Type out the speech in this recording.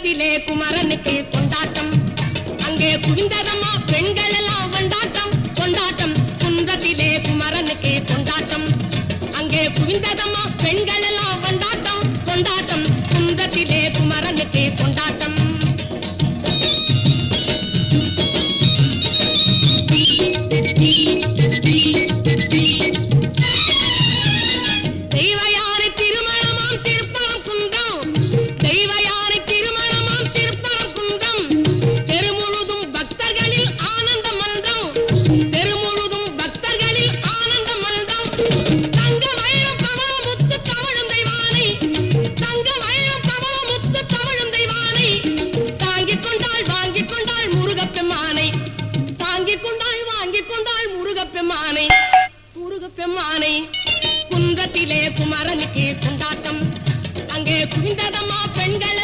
குன்றத்திலே குமரனுக்கு கொண்டாட்டம் அங்கே குவிந்ததம்மா பெண்கள் எல்லாம் கொண்டாட்டம் கொண்டாட்டம் குன்றத்திலே குமரனுக்கு கொண்டாட்டம் அங்கே குவிந்ததம்மா பெண்கள் எல்லாம் கொண்டாட்டம் கொண்டாட்டம் குன்றத்திலே குமரனுக்கு கொண்டாட்டம் முருகப்பெம்மானை குன்றத்திலே குமரனுக்கு கொண்டாட்டம் அங்கே குவிந்ததம்மா பெண்கள்